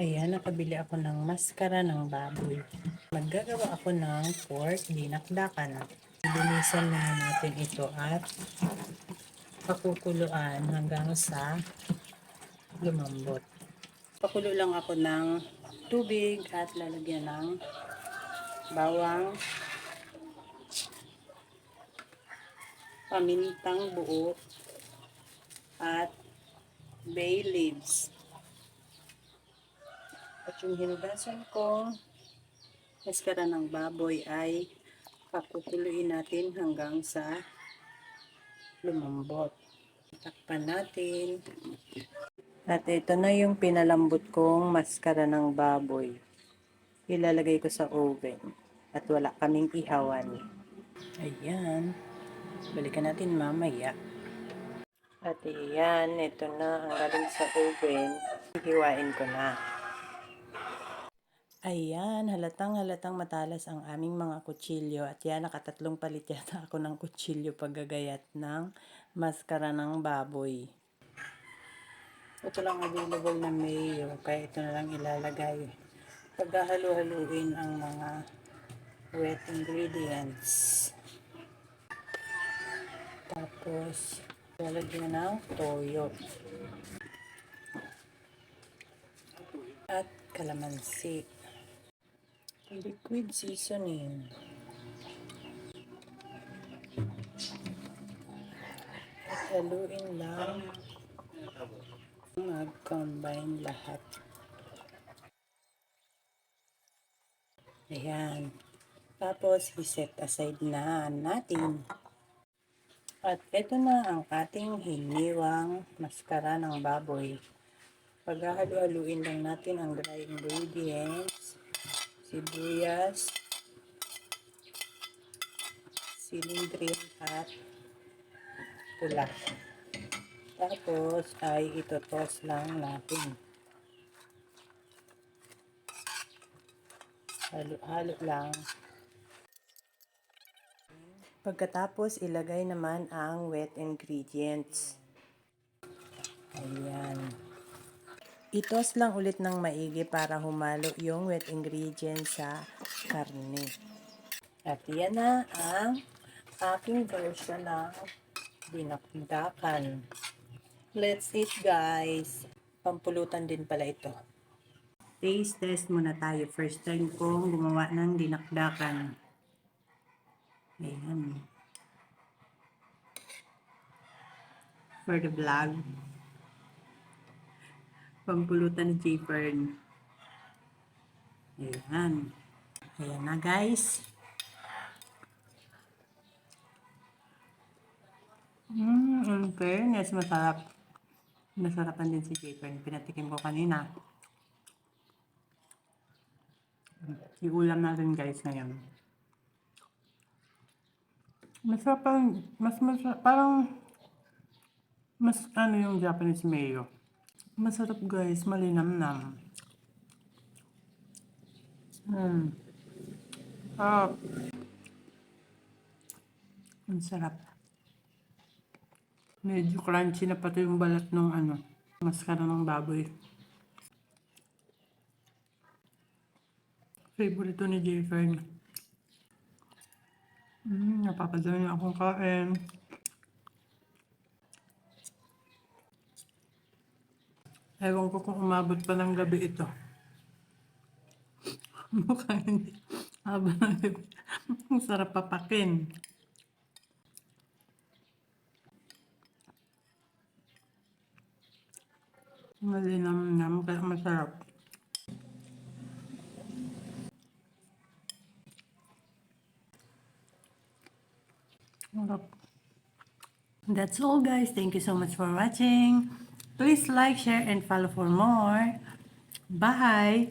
Ayan, nakabili ako ng maskara ng baboy. Maggagawa ako ng pork dinakdakan. Linisan na natin ito at pakukuluan hanggang sa lumambot. Pakulo lang ako ng tubig at lalagyan ng bawang, pamintang buo, at bay leaves. At yung hinugasan ko maskara ng baboy ay pakukuluin natin hanggang sa lumambot. Takpan natin. At ito na yung pinalambot kong maskara ng baboy. Ilalagay ko sa oven. At wala kaming ihawan. Ayan. Balikan natin mamaya. At iyan, ito na ang galing sa oven. Hihiwain ko na. Ayan, halatang matalas ang aming mga kutsilyo. At yan, nakatatlong palit yata ako ng kutsilyo paggagayat ng maskara ng baboy. Ito lang available na mayo, kaya ito na lang ilalagay. Paghahalo-haluin ang mga wet ingredients. Tapos, lalagyan ng toyo. At kalamansi. Liquid seasoning. At haluin lang. Mag-combine lahat. Ayan. Tapos, iset aside na natin. At ito na ang ating hiniwang maskara ng baboy. Paghahalo-haluin lang natin ang dry ingredients. Sibuyas, siling green at pula. Tapos ay itotos lang natin. Halo-halo lang. Pagkatapos ilagay naman ang wet ingredients. Ayan. Itos lang ulit ng maigi para humalo yung wet ingredients sa karne. At yan na ang aking version ng dinakdakan. Let's eat, guys. Pampulutan din pala ito. Taste test muna tayo. First time kong gumawa ng dinakdakan. Ayan. For the vlog. Pampulutan ni J-Fern. Ayan. Ayan na, guys. In fairness, masarap. Masarapan din si J-Fern. Pinatikim ko kanina. Iulam natin, guys, ngayon. Masarap parang mas ano yung Japanese mayo. Masarap, guys, malinamnam. Sarap. Ang sarap. Medyo crunchy na pati yung balat ng maskara ng baboy. Favorito ni J-Fern. Napapadami niya akong kain. Ewan ko kung umabot pa ng gabi ito. Mukhang hindi. Habang ng gabi. Ang sarap papakin. Malinamnam kaya masarap. Sarap. That's all, guys. Thank you so much for watching. Please like, share, and follow for more. Bye!